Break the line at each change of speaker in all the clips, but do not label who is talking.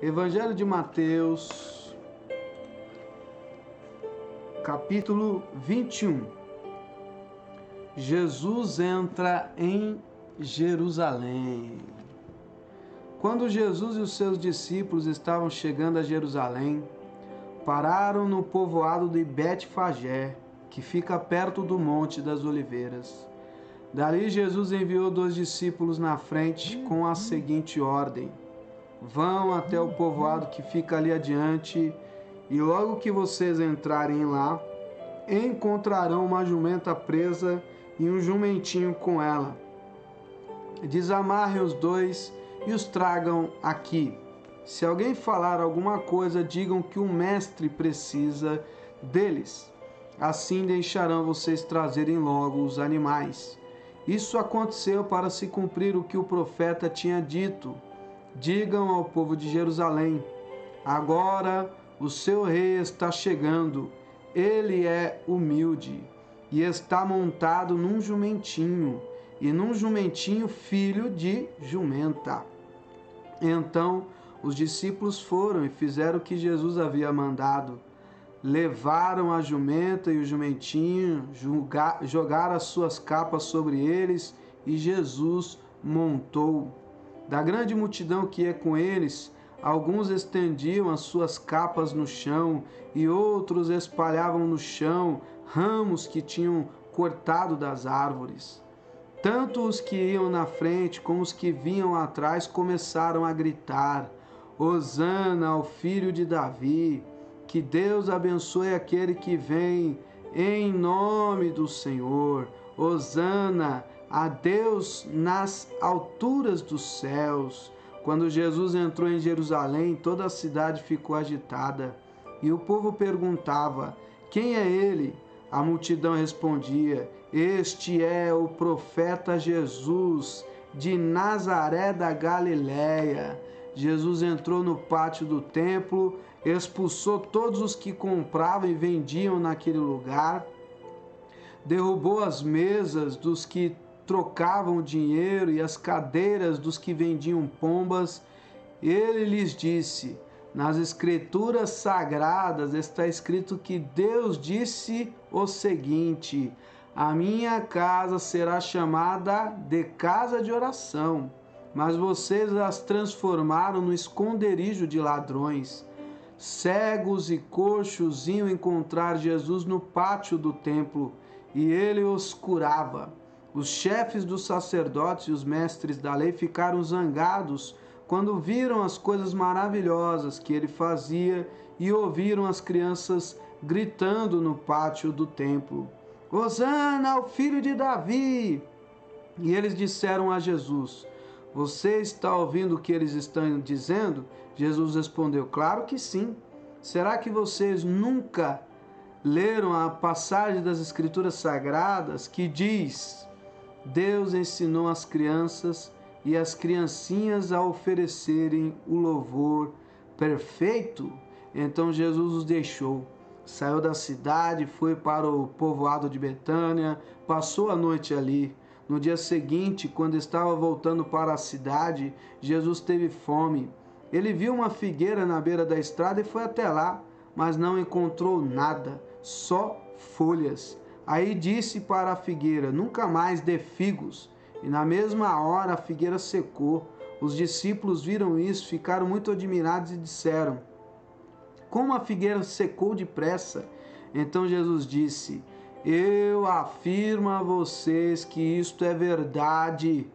Evangelho de Mateus, capítulo 21. Jesus entra em Jerusalém. Quando Jesus e os seus discípulos estavam chegando a Jerusalém, pararam no povoado de Betfagé, que fica perto do Monte das Oliveiras. Dali Jesus enviou 2 discípulos na frente com a seguinte ordem: vão até o povoado que fica ali adiante, e logo que vocês entrarem lá, encontrarão uma jumenta presa e um jumentinho com ela. Desamarrem os 2 e os tragam aqui. Se alguém falar alguma coisa, digam que o mestre precisa deles. Assim deixarão vocês trazerem logo os animais. Isso aconteceu para se cumprir o que o profeta tinha dito. Digam ao povo de Jerusalém: agora o seu rei está chegando. Ele é humilde e está montado num jumentinho, e num jumentinho filho de jumenta. Então os discípulos foram e fizeram o que Jesus havia mandado. Levaram a jumenta e o jumentinho, jogaram as suas capas sobre eles, e Jesus montou. Da grande multidão que ia com eles, alguns estendiam as suas capas no chão e outros espalhavam no chão ramos que tinham cortado das árvores. Tanto os que iam na frente como os que vinham atrás começaram a gritar: Hosana ao filho de Davi! Que Deus abençoe aquele que vem em nome do Senhor! Hosana a Deus nas alturas dos céus! Quando Jesus entrou em Jerusalém, toda a cidade ficou agitada. E o povo perguntava: quem é ele? A multidão respondia: este é o profeta Jesus, de Nazaré da Galileia. Jesus entrou no pátio do templo, expulsou todos os que compravam e vendiam naquele lugar, derrubou as mesas dos que trocavam dinheiro e as cadeiras dos que vendiam pombas. Ele lhes disse: nas escrituras sagradas está escrito que Deus disse o seguinte: a minha casa será chamada de casa de oração, mas vocês as transformaram no esconderijo de ladrões. Cegos e coxos iam encontrar Jesus no pátio do templo, e ele os curava. Os chefes dos sacerdotes e os mestres da lei ficaram zangados quando viram as coisas maravilhosas que ele fazia e ouviram as crianças gritando no pátio do templo: Hosana ao filho de Davi! E eles disseram a Jesus: você está ouvindo o que eles estão dizendo? Jesus respondeu: claro que sim. Será que vocês nunca leram a passagem das Escrituras Sagradas que diz: Deus ensinou as crianças e as criancinhas a oferecerem o louvor perfeito? Então Jesus os deixou, saiu da cidade, foi para o povoado de Betânia, passou a noite ali. No dia seguinte, quando estava voltando para a cidade, Jesus teve fome. Ele viu uma figueira na beira da estrada e foi até lá, mas não encontrou nada, só folhas. Aí disse para a figueira: nunca mais dê figos. E na mesma hora a figueira secou. Os discípulos viram isso, ficaram muito admirados e disseram: como a figueira secou depressa? Então Jesus disse: eu afirmo a vocês que isto é verdade.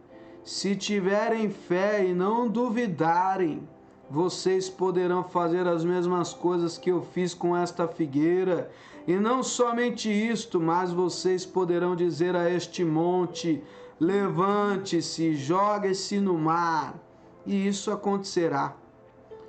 Se tiverem fé e não duvidarem, vocês poderão fazer as mesmas coisas que eu fiz com esta figueira. E não somente isto, mas vocês poderão dizer a este monte: levante-se, jogue-se no mar, e isso acontecerá.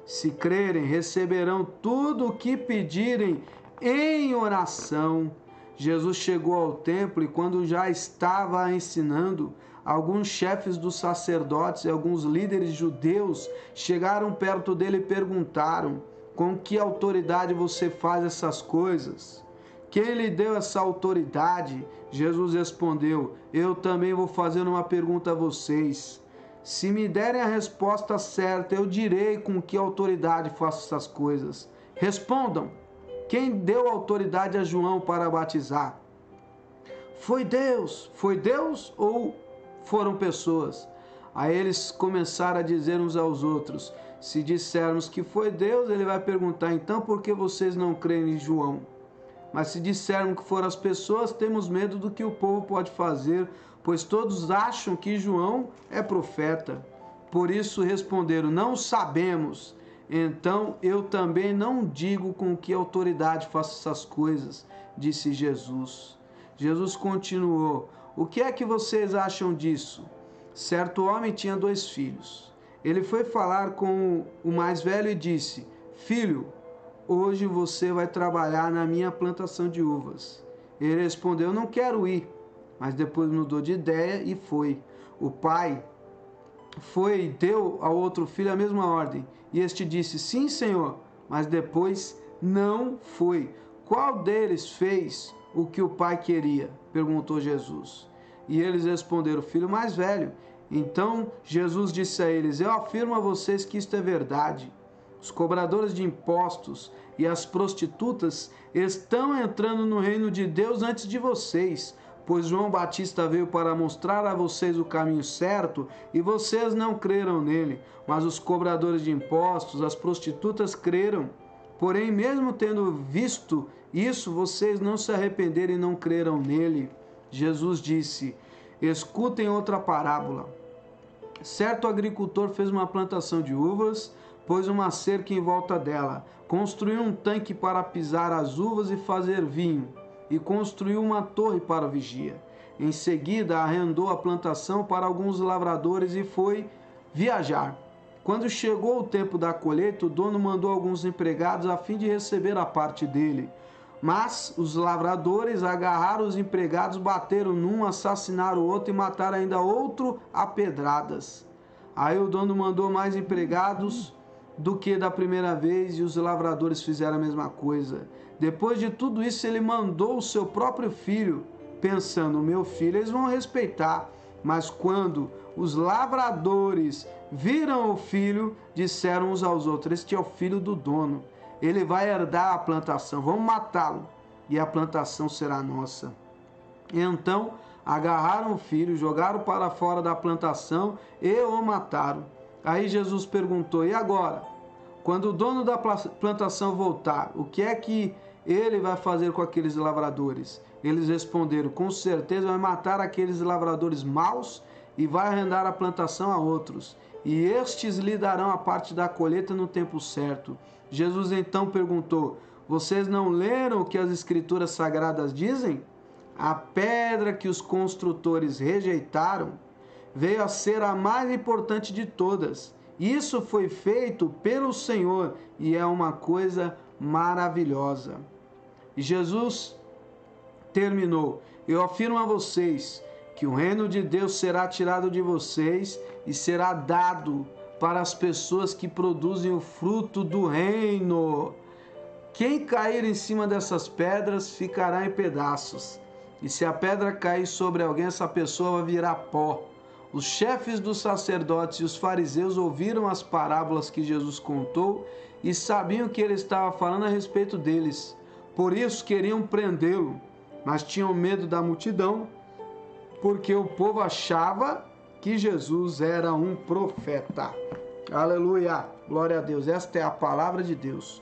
Se crerem, receberão tudo o que pedirem em oração. Jesus chegou ao templo e, quando já estava ensinando, alguns chefes dos sacerdotes e alguns líderes judeus chegaram perto dele e perguntaram: com que autoridade você faz essas coisas? Quem lhe deu essa autoridade? Jesus respondeu: eu também vou fazer uma pergunta a vocês. Se me derem a resposta certa, eu direi com que autoridade faço essas coisas. Respondam, quem deu autoridade a João para batizar? Foi Deus ou foram pessoas? Aí eles começaram a dizer uns aos outros, se dissermos que foi Deus, ele vai perguntar, então por que vocês não creem em João? Mas se dissermos que foram as pessoas, temos medo do que o povo pode fazer, pois todos acham que João é profeta. Por isso responderam, não sabemos. Então eu também não digo com que autoridade faço essas coisas, disse Jesus. Jesus continuou, o que é que vocês acham disso? Certo homem tinha 2 filhos. Ele foi falar com o mais velho e disse, filho, hoje você vai trabalhar na minha plantação de uvas. Ele respondeu, não quero ir. Mas depois mudou de ideia e foi. O pai foi e deu ao outro filho a mesma ordem. E este disse, sim, senhor, mas depois não foi. Qual deles fez o que o pai queria? Perguntou Jesus. E eles responderam, o filho mais velho. Então Jesus disse a eles, eu afirmo a vocês que isto é verdade. Os cobradores de impostos e as prostitutas estão entrando no reino de Deus antes de vocês, pois João Batista veio para mostrar a vocês o caminho certo e vocês não creram nele, mas os cobradores de impostos, as prostitutas creram. Porém, mesmo tendo visto isso, vocês não se arrependeram e não creram nele. Jesus disse, escutem outra parábola. Certo agricultor fez uma plantação de uvas, pôs uma cerca em volta dela, construiu um tanque para pisar as uvas e fazer vinho, e construiu uma torre para o vigia. Em seguida, arrendou a plantação para alguns lavradores e foi viajar. Quando chegou o tempo da colheita, o dono mandou alguns empregados a fim de receber a parte dele. Mas os lavradores agarraram os empregados, bateram num, assassinaram o outro e mataram ainda outro a pedradas. Aí o dono mandou mais empregados do que da primeira vez e os lavradores fizeram a mesma coisa. Depois de tudo isso, ele mandou o seu próprio filho, pensando, meu filho eles vão respeitar. Mas quando os lavradores viram o filho, disseram uns aos outros, este é o filho do dono. Ele vai herdar a plantação, vamos matá-lo e a plantação será nossa. Então agarraram o filho, jogaram para fora da plantação e o mataram. Aí Jesus perguntou, e agora? Quando o dono da plantação voltar, o que é que ele vai fazer com aqueles lavradores? Eles responderam, com certeza vai matar aqueles lavradores maus e vai arrendar a plantação a outros. E estes lhe darão a parte da colheita no tempo certo. Jesus então perguntou, vocês não leram o que as escrituras sagradas dizem? A pedra que os construtores rejeitaram veio a ser a mais importante de todas. Isso foi feito pelo Senhor e é uma coisa maravilhosa. E Jesus terminou, eu afirmo a vocês que o reino de Deus será tirado de vocês e será dado para as pessoas que produzem o fruto do reino. Quem cair em cima dessas pedras ficará em pedaços. E se a pedra cair sobre alguém, essa pessoa vai virar pó. Os chefes dos sacerdotes e os fariseus ouviram as parábolas que Jesus contou e sabiam que ele estava falando a respeito deles. Por isso queriam prendê-lo, mas tinham medo da multidão, porque o povo achava que Jesus era um profeta. Aleluia! Glória a Deus. Esta é a palavra de Deus.